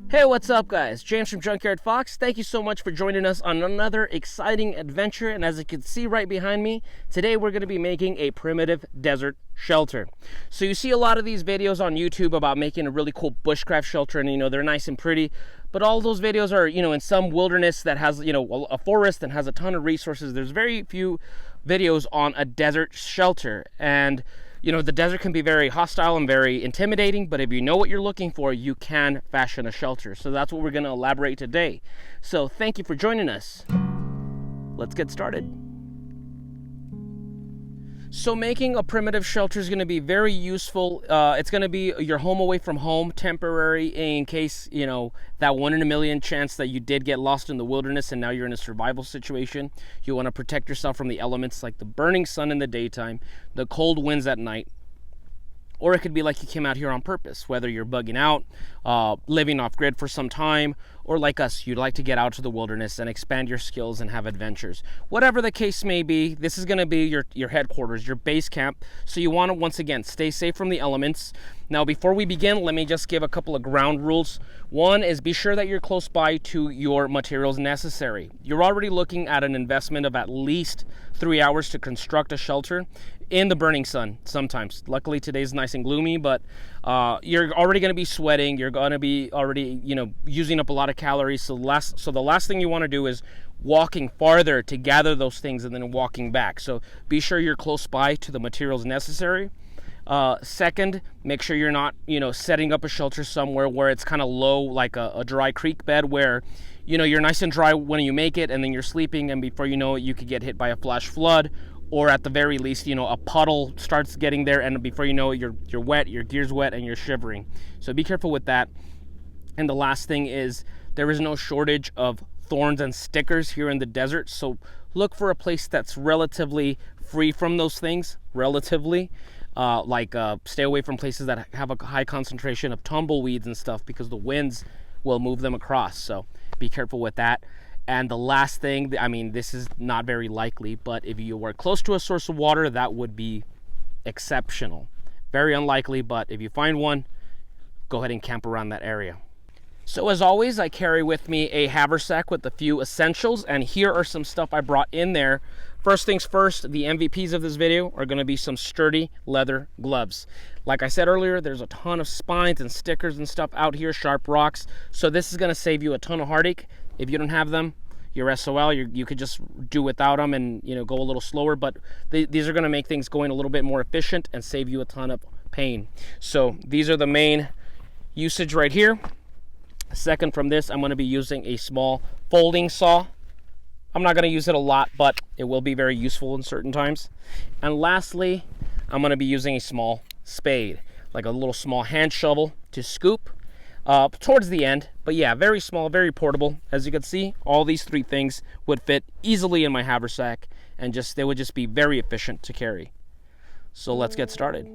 Hey, what's up guys? James from Junkyard Fox. Thank you so much for joining us on another exciting adventure. And as you can see right behind me, today we're going to be making a primitive desert shelter. So you see a lot of these videos on YouTube about making a really cool bushcraft shelter, and they're nice and pretty. But all those videos are, in some wilderness that has, a forest and has a ton of resources. There's very few videos on a desert shelter. And the desert can be very hostile and very intimidating, but if you know what you're looking for, you can fashion a shelter. So that's what we're going to elaborate today. So thank you for joining us. Let's get started. So making a primitive shelter is going to be very useful. It's going to be your home away from home, temporary, in case, that 1 in a million chance that you did get lost in the wilderness and now you're in a survival situation. You want to protect yourself from the elements like the burning sun in the daytime, the cold winds at night. Or it could be like you came out here on purpose, whether you're bugging out, living off grid for some time, or like us, you'd like to get out to the wilderness and expand your skills and have adventures. Whatever the case may be, this is going to be your headquarters, your base camp. So you want to, once again, stay safe from the elements. Now, before we begin, let me just give a couple of ground rules. One is be sure that you're close by to your materials necessary. You're already looking at an investment of at least 3 hours to construct a shelter in the burning sun sometimes. Luckily, today's nice and gloomy, but you're already going to be sweating. You're going to be already, using up a lot of calories. So the last thing you want to do is walking farther to gather those things and then walking back. So be sure you're close by to the materials necessary. Second, make sure you're not, setting up a shelter somewhere where it's kind of low, like a dry creek bed where, you're nice and dry when you make it and then you're sleeping, and before you know it, you could get hit by a flash flood, or at the very least, a puddle starts getting there, and before you know it, you're wet, your gear's wet, and you're shivering. So be careful with that. And the last thing is there is no shortage of thorns and stickers here in the desert, so look for a place that's relatively free from those things, relatively. Stay away from places that have a high concentration of tumbleweeds and stuff, because the winds will move them across. So be careful with that. And the last thing, this is not very likely, but if you were close to a source of water, that would be exceptional. Very unlikely, but if you find one, go ahead and camp around that area. So as always, I carry with me a haversack with a few essentials, and here are some stuff I brought in there. First things first, the MVPs of this video are going to be some sturdy leather gloves. Like I said earlier, there's a ton of spines and stickers and stuff out here, sharp rocks, so this is going to save you a ton of heartache. If you don't have them, you're SOL. You could just do without them and go a little slower, but these are going to make things going a little bit more efficient and save you a ton of pain. So these are the main usage right here. Second from this, I'm going to be using a small folding saw. I'm not going to use it a lot, but it will be very useful in certain times. And lastly, I'm going to be using a small spade, like a little small hand shovel to scoop towards the end. But yeah, very small, very portable. As you can see, all these three things would fit easily in my haversack, and they would just be very efficient to carry. So let's get started.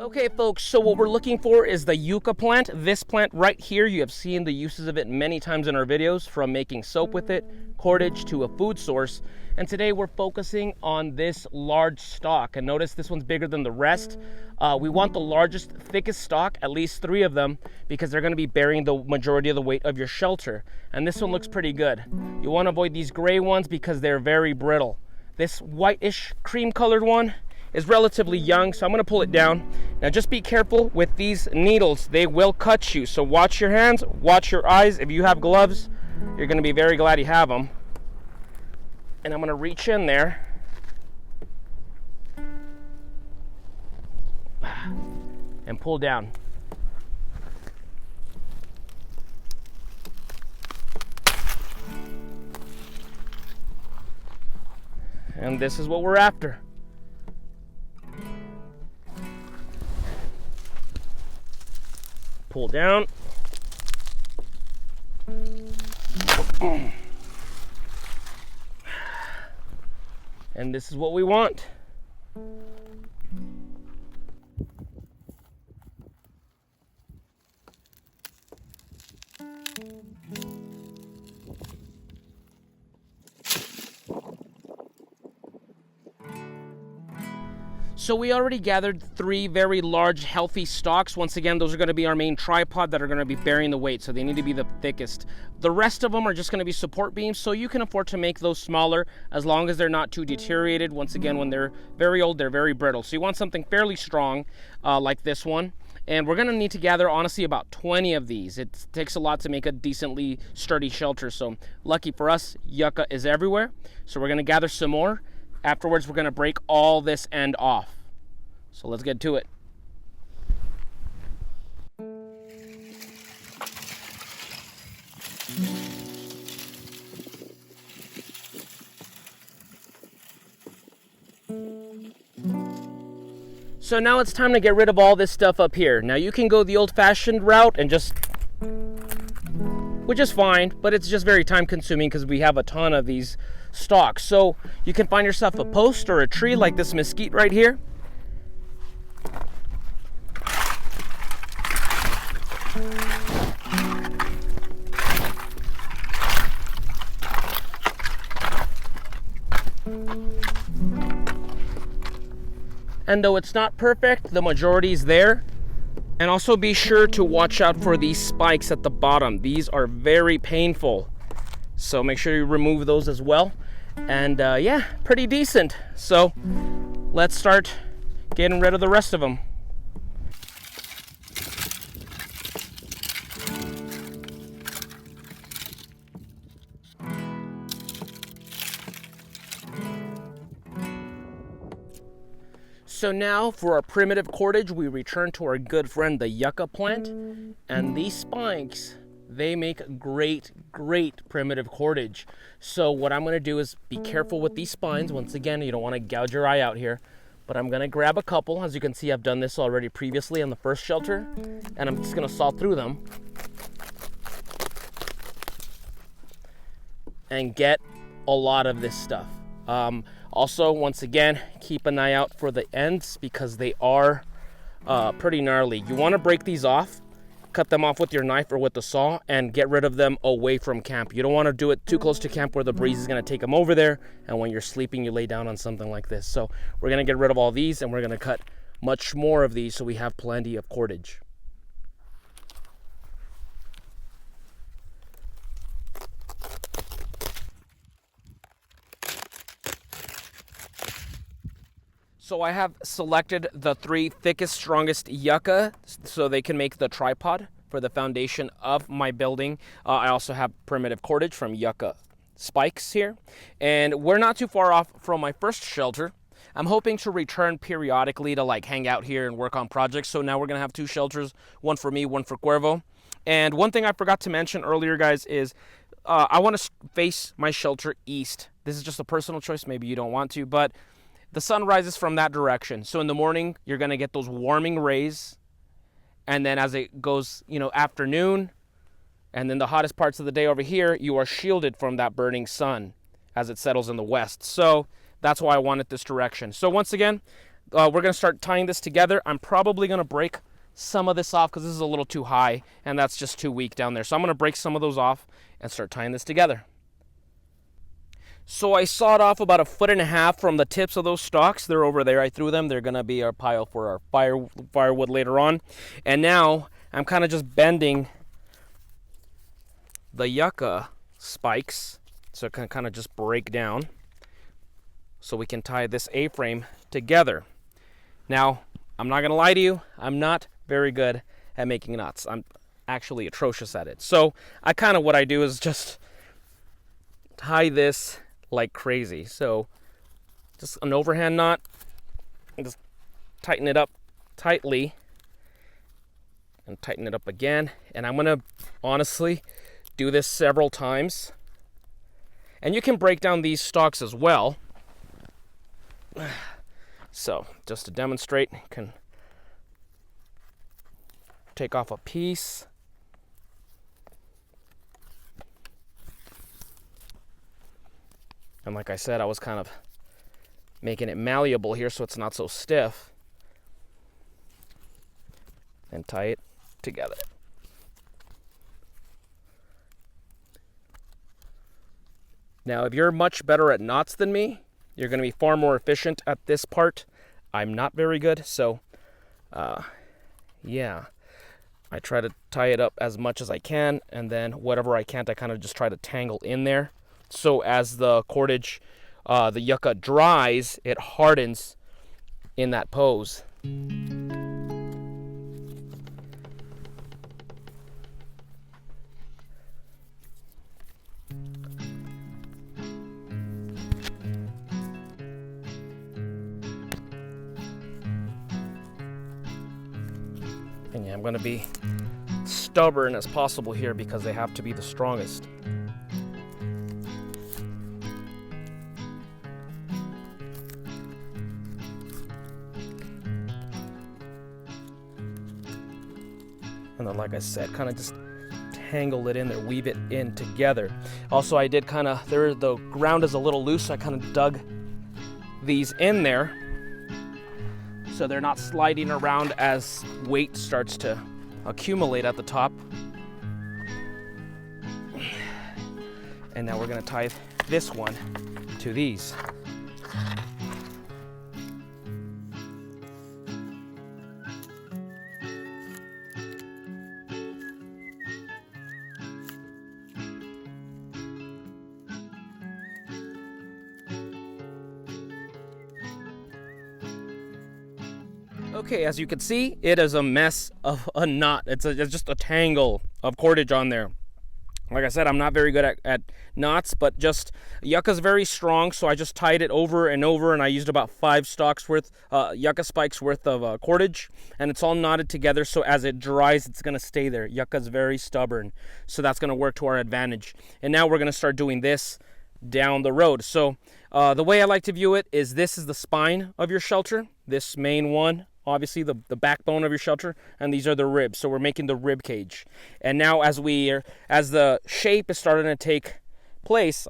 Okay folks, so what we're looking for is the yucca plant. This plant right here, you have seen the uses of it many times in our videos, from making soap with it, cordage, to a food source. And today we're focusing on this large stalk. And notice this one's bigger than the rest. We want the largest, thickest stalk, at least 3 of them, because they're going to be bearing the majority of the weight of your shelter. And this one looks pretty good. You want to avoid these gray ones because they're very brittle. This whitish cream colored one is relatively young, so I'm going to pull it down. Now just be careful with these needles. They will cut you, so watch your hands, watch your eyes. If you have gloves, you're going to be very glad you have them. And I'm going to reach in there and pull down. And this is what we're after. Pull down. And this is what we want. So we already gathered 3 very large, healthy stalks. Once again, those are going to be our main tripod that are going to be bearing the weight, so they need to be the thickest. The rest of them are just going to be support beams, so you can afford to make those smaller as long as they're not too deteriorated. Once again, when they're very old, they're very brittle. So you want something fairly strong, like this one. And we're going to need to gather, honestly, about 20 of these. It takes a lot to make a decently sturdy shelter. So lucky for us, yucca is everywhere. So we're going to gather some more. Afterwards, we're going to break all this end off. So let's get to it. So now it's time to get rid of all this stuff up here. Now you can go the old-fashioned route and just, which is fine, but it's just very time consuming because we have a ton of these stalks. So you can find yourself a post or a tree like this mesquite right here. And though it's not perfect, the majority is there. And also be sure to watch out for these spikes at the bottom. These are very painful. So make sure you remove those as well. And yeah, pretty decent. So let's start getting rid of the rest of them. So now for our primitive cordage, we return to our good friend, the yucca plant. And these spikes, they make great primitive cordage. So what I'm gonna do is be careful with these spines. Once again, you don't wanna gouge your eye out here, but I'm gonna grab a couple. As you can see, I've done this already previously on the first shelter, and I'm just gonna saw through them and get a lot of this stuff. Also, once again, keep an eye out for the ends because they are pretty gnarly. You want to break these off, cut them off with your knife or with the saw, and get rid of them away from camp. You don't want to do it too close to camp where the breeze is going to take them over there, and when you're sleeping, you lay down on something like this. So we're going to get rid of all these, and we're going to cut much more of these so we have plenty of cordage. So I have selected the 3 thickest, strongest yucca so they can make the tripod for the foundation of my building. I also have primitive cordage from yucca spikes here. And we're not too far off from my first shelter. I'm hoping to return periodically to like hang out here and work on projects. So now we're going to have 2 shelters, one for me, one for Cuervo. And one thing I forgot to mention earlier, guys, is I want to face my shelter east. This is just a personal choice. Maybe you don't want to, but the sun rises from that direction. So in the morning, you're going to get those warming rays. And then as it goes, afternoon, and then the hottest parts of the day over here, you are shielded from that burning sun as it settles in the west. So that's why I wanted this direction. So once again, we're going to start tying this together. I'm probably going to break some of this off because this is a little too high, and that's just too weak down there. So I'm going to break some of those off and start tying this together. So I sawed off about 1.5 feet from the tips of those stalks. They're over there. I threw them. They're going to be our pile for our firewood later on. And now I'm kind of just bending the yucca spikes so it can kind of just break down so we can tie this A-frame together. Now, I'm not going to lie to you. I'm not very good at making knots. I'm actually atrocious at it. So what I do is just tie this like crazy. So just an overhand knot and just tighten it up tightly and tighten it up again. And I'm gonna honestly do this several times. And you can break down these stalks as well. So just to demonstrate, you can take off a piece. And like I said, I was kind of making it malleable here so it's not so stiff. And tie it together. Now, if you're much better at knots than me, you're going to be far more efficient at this part. I'm not very good. So, yeah, I try to tie it up as much as I can, and then whatever I can't, I kind of just try to tangle in there. So as the cordage, the yucca dries, it hardens in that pose. And yeah, I'm going to be stubborn as possible here because they have to be the strongest. And then, like I said, kind of just tangle it in there, weave it in together. Also, I did kind of, the ground is a little loose, so I kind of dug these in there so they're not sliding around as weight starts to accumulate at the top. And now we're going to tie this one to these. Okay, as you can see, it is a mess of a knot. It's just a tangle of cordage on there. Like I said, I'm not very good at knots, but just yucca's very strong, so I just tied it over and over, and I used about 5 stalks worth, yucca spikes worth of cordage, and it's all knotted together, so as it dries, it's going to stay there. Yucca's very stubborn, so that's going to work to our advantage. And now we're going to start doing this down the road. So the way I like to view it is this is the spine of your shelter, this main one. Obviously the backbone of your shelter, and these are the ribs. So we're making the rib cage. And now as the shape is starting to take place,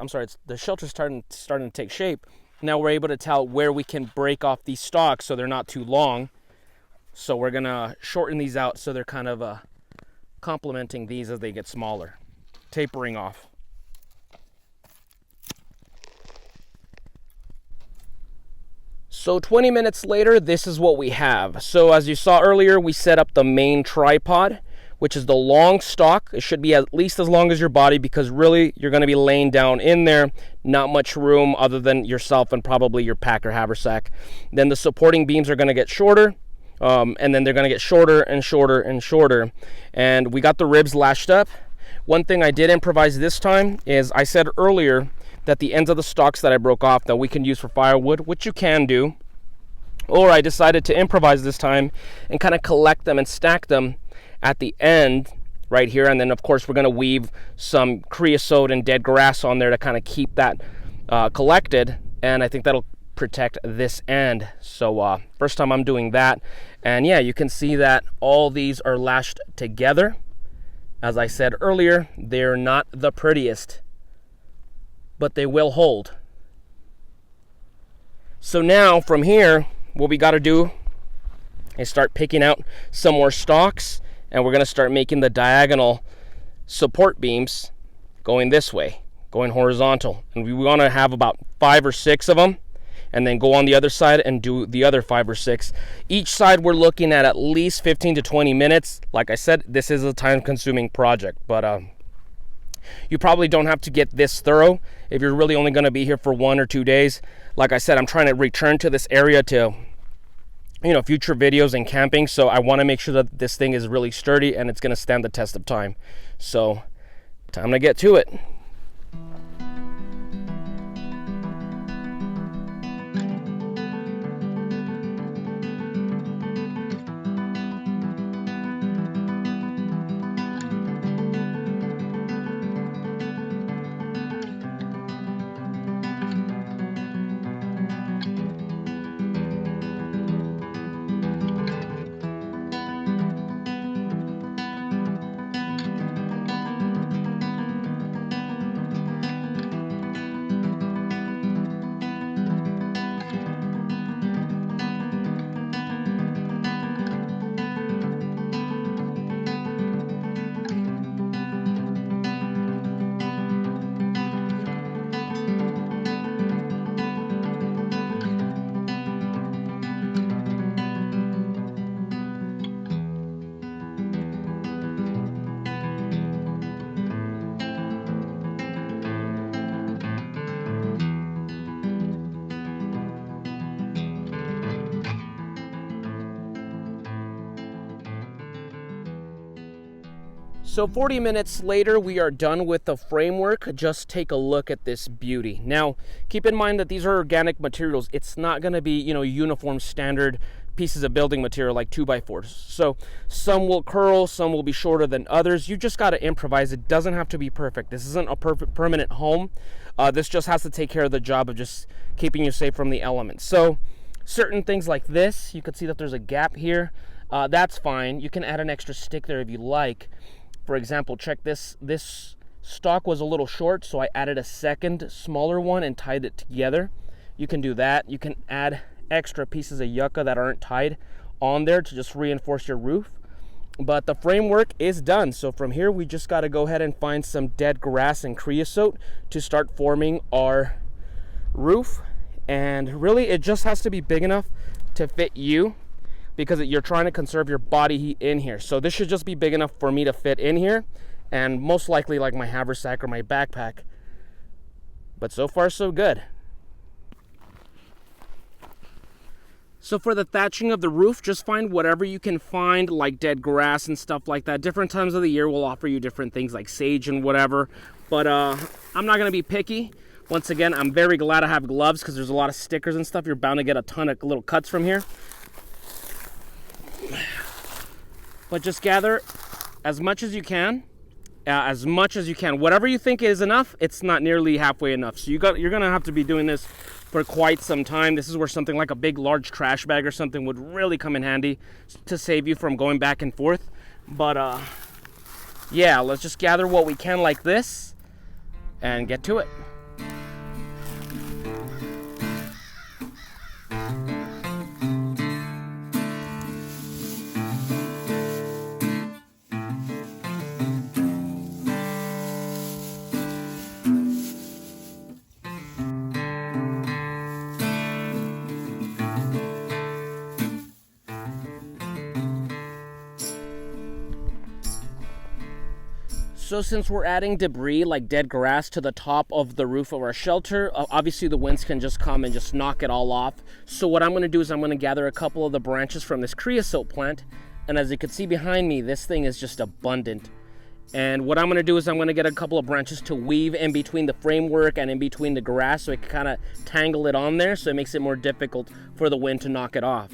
the shelter's starting to take shape. Now we're able to tell where we can break off these stalks so they're not too long. So we're gonna shorten these out so they're kind of complementing these as they get smaller, tapering off. So 20 minutes later, this is what we have. So as you saw earlier, we set up the main tripod, which is the long stalk. It should be at least as long as your body because really you're going to be laying down in there. Not much room other than yourself and probably your pack or haversack. Then the supporting beams are going to get shorter. And then they're going to get shorter and shorter and shorter. And we got the ribs lashed up. One thing I did improvise this time is I said earlier that the ends of the stalks that I broke off that we can use for firewood, which you can do, or I decided to improvise this time and kind of collect them and stack them at the end right here. And then of course we're going to weave some creosote and dead grass on there to kind of keep that collected, and I think that'll protect this end. So first time I'm doing that, and yeah, you can see that all these are lashed together. As I said earlier, they're not the prettiest, but they will hold. So now from here, what we got to do is start picking out some more stalks, and we're going to start making the diagonal support beams going this way, going horizontal. And we want to have about 5 or 6 of them, and then go on the other side and do the other 5 or 6. Each side we're looking at least 15 to 20 minutes. Like I said, this is a time-consuming project, but you probably don't have to get this thorough if you're really only going to be here for 1 or 2 days. Like I said, I'm trying to return to this area to, future videos and camping. So I want to make sure that this thing is really sturdy and it's going to stand the test of time. So time to get to it. So 40 minutes later, we are done with the framework. Just take a look at this beauty. Now, keep in mind that these are organic materials. It's not going to be, uniform standard pieces of building material like 2x4s. So some will curl, some will be shorter than others. You just got to improvise. It doesn't have to be perfect. This isn't a perfect permanent home. This just has to take care of the job of just keeping you safe from the elements. So certain things like this, you can see that there's a gap here. That's fine. You can add an extra stick there if you like. For example, check this. This stalk was a little short, so I added a second smaller one and tied it together. You can do that. You can add extra pieces of yucca that aren't tied on there to just reinforce your roof. But the framework is done. So from here, we just got to go ahead and find some dead grass and creosote to start forming our roof. And really, it just has to be big enough to fit you, because you're trying to conserve your body heat in here. So this should just be big enough for me to fit in here, and most likely like my haversack or my backpack. But so far so good. So for the thatching of the roof, just find whatever you can find, like dead grass and stuff like that. Different times of the year will offer you different things like sage and whatever. But I'm not gonna be picky. Once again, I'm very glad I have gloves because there's a lot of stickers and stuff. You're bound to get a ton of little cuts from here. But just gather as much as you can, Whatever you think is enough, it's not nearly halfway enough. So you're gonna have to be doing this for quite some time. This is where something like a big, large trash bag or something would really come in handy to save you from going back and forth. But yeah, let's just gather what we can like this and get to it. So since we're adding debris like dead grass to the top of the roof of our shelter, obviously the winds can just come and just knock it all off. So what I'm going to do is I'm going to gather a couple of the branches from this creosote plant. And as you can see behind me, this thing is just abundant. And what I'm going to do is I'm going to get a couple of branches to weave in between the framework and in between the grass, so it can kind of tangle it on there, so it makes it more difficult for the wind to knock it off.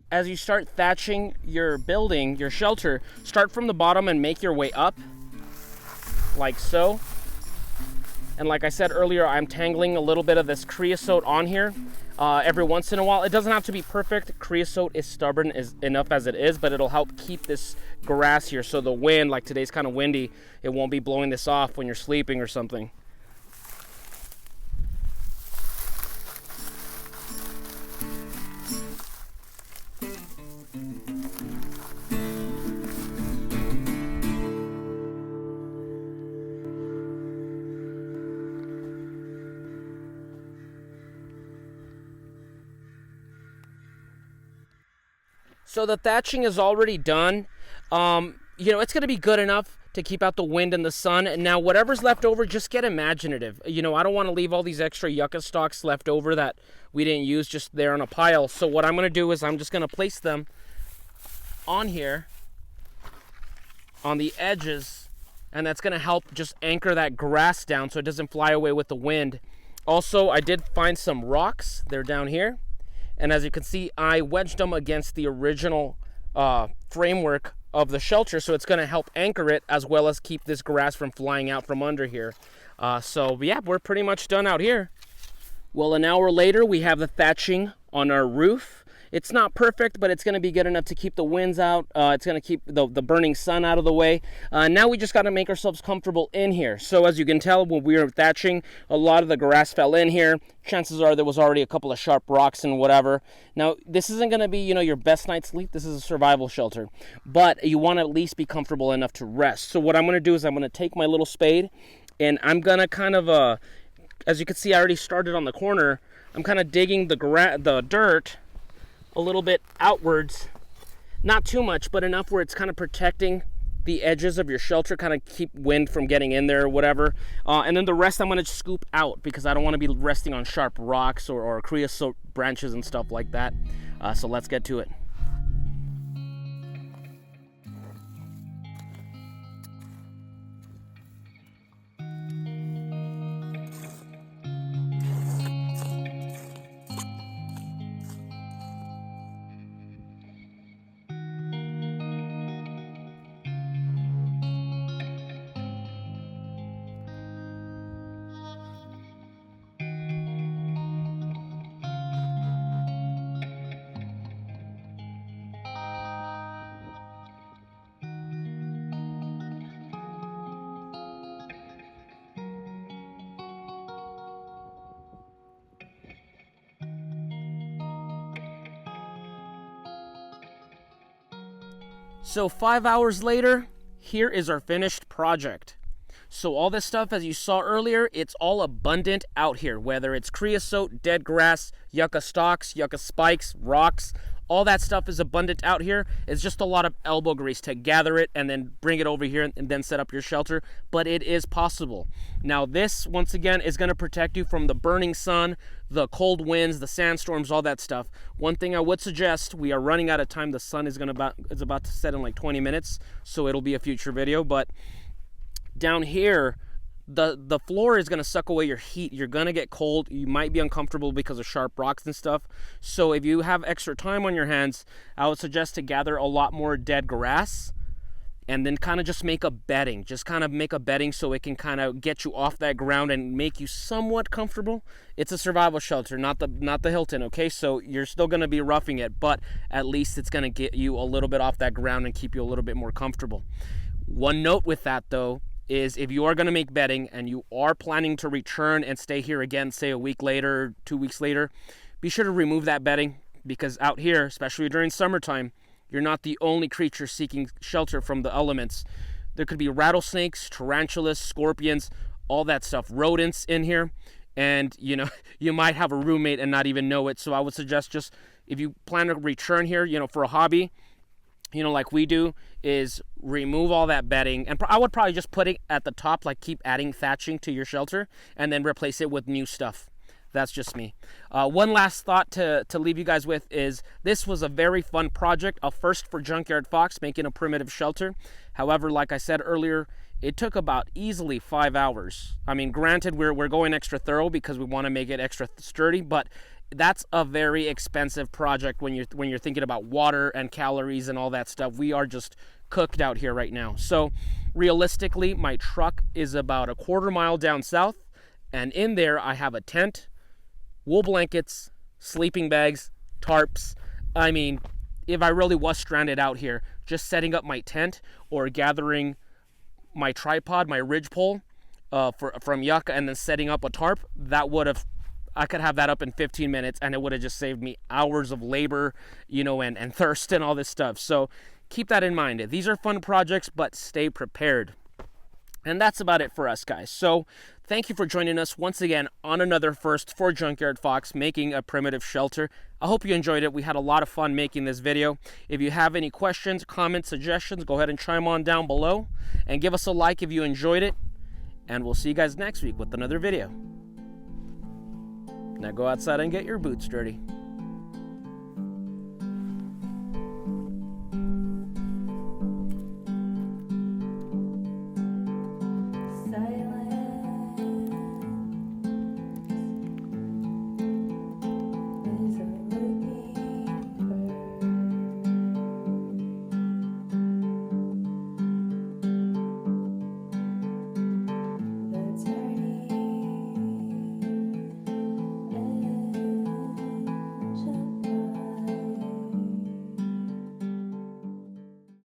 As you start thatching your building, your shelter, start from the bottom and make your way up, like so. And like I said earlier, I'm tangling a little bit of this creosote on here every once in a while. It doesn't have to be perfect. Creosote is stubborn enough as it is, but it'll help keep this grass here, so the wind, like today's kind of windy, it won't be blowing this off when you're sleeping or something. So the thatching is already done. It's going to be good enough to keep out the wind and the sun. And now whatever's left over, just get imaginative. I don't want to leave all these extra yucca stalks left over that we didn't use just there on a pile. So what I'm going to do is I'm just going to place them on here, on the edges, and that's going to help just anchor that grass down so it doesn't fly away with the wind. Also, I did find some rocks. They're down here. And as you can see, I wedged them against the original framework of the shelter, so it's going to help anchor it as well as keep this grass from flying out from under here. So yeah, we're pretty much done out here. Well, an hour later, we have the thatching on our roof. It's not perfect, but it's going to be good enough to keep the winds out. It's going to keep the burning sun out of the way. Now we just got to make ourselves comfortable in here. So as you can tell, when we were thatching, a lot of the grass fell in here. Chances are there was already a couple of sharp rocks and whatever. Now, this isn't going to be, your best night's sleep. This is a survival shelter. But you want to at least be comfortable enough to rest. So what I'm going to do is I'm going to take my little spade, and I'm going to kind of, as you can see, I already started on the corner. I'm kind of digging the dirt a little bit outwards. Not too much, but enough where it's kind of protecting the edges of your shelter, kind of keep wind from getting in there or whatever. And then the rest I'm going to scoop out because I don't want to be resting on sharp rocks or creosote branches and stuff like that. So let's get to it. So 5 hours later, here is our finished project. So all this stuff, as you saw earlier, it's all abundant out here, whether it's creosote, dead grass, yucca stalks, yucca spikes, rocks, all that stuff is abundant out here. It's just a lot of elbow grease to gather it and then bring it over here and then set up your shelter, but it is possible. Now this, once again, is going to protect you from the burning sun, the cold winds, the sandstorms, all that stuff. One thing I would suggest, we are running out of time. The sun is about to set in like 20 minutes, so it'll be a future video, but down here, the floor is going to suck away your heat. You're going to get cold. You might be uncomfortable because of sharp rocks and stuff. So if you have extra time on your hands, I would suggest to gather a lot more dead grass and then kind of just make a bedding. Just kind of make a bedding so it can kind of get you off that ground and make you somewhat comfortable. It's a survival shelter, not the Hilton, okay? So you're still going to be roughing it, but at least it's going to get you a little bit off that ground and keep you a little bit more comfortable. One note with that, though, is if you are going to make bedding and you are planning to return and stay here again, say a week later, 2 weeks later, be sure to remove that bedding, because out here, especially during summertime, you're not the only creature seeking shelter from the elements. There could be rattlesnakes, tarantulas, scorpions, all that stuff, rodents in here, and you might have a roommate and not even know it. So I would suggest, just if you plan to return here, for a hobby, like we do, is remove all that bedding, and I would probably just put it at the top, like keep adding thatching to your shelter and then replace it with new stuff. That's just me. One last thought to leave you guys with is this was a very fun project, a first for Junkyard Fox, making a primitive shelter. However, like I said earlier, it took about easily 5 hours. I mean, granted, we're going extra thorough because we want to make it extra sturdy, but that's a very expensive project when you're thinking about water and calories and all that stuff. We are just cooked out here right now. So realistically, my truck is about a quarter mile down south, and in there I have a tent, wool blankets, sleeping bags, tarps. I mean, if I really was stranded out here, just setting up my tent or gathering my tripod, my ridge pole from yucca, and then setting up a tarp, I could have that up in 15 minutes and it would have just saved me hours of labor, and thirst and all this stuff. So keep that in mind. These are fun projects, but stay prepared. And that's about it for us, guys. So thank you for joining us once again on another first for Junkyard Fox, making a primitive shelter. I hope you enjoyed it. We had a lot of fun making this video. If you have any questions, comments, suggestions, go ahead and chime on down below and give us a like if you enjoyed it. And we'll see you guys next week with another video. Now go outside and get your boots dirty.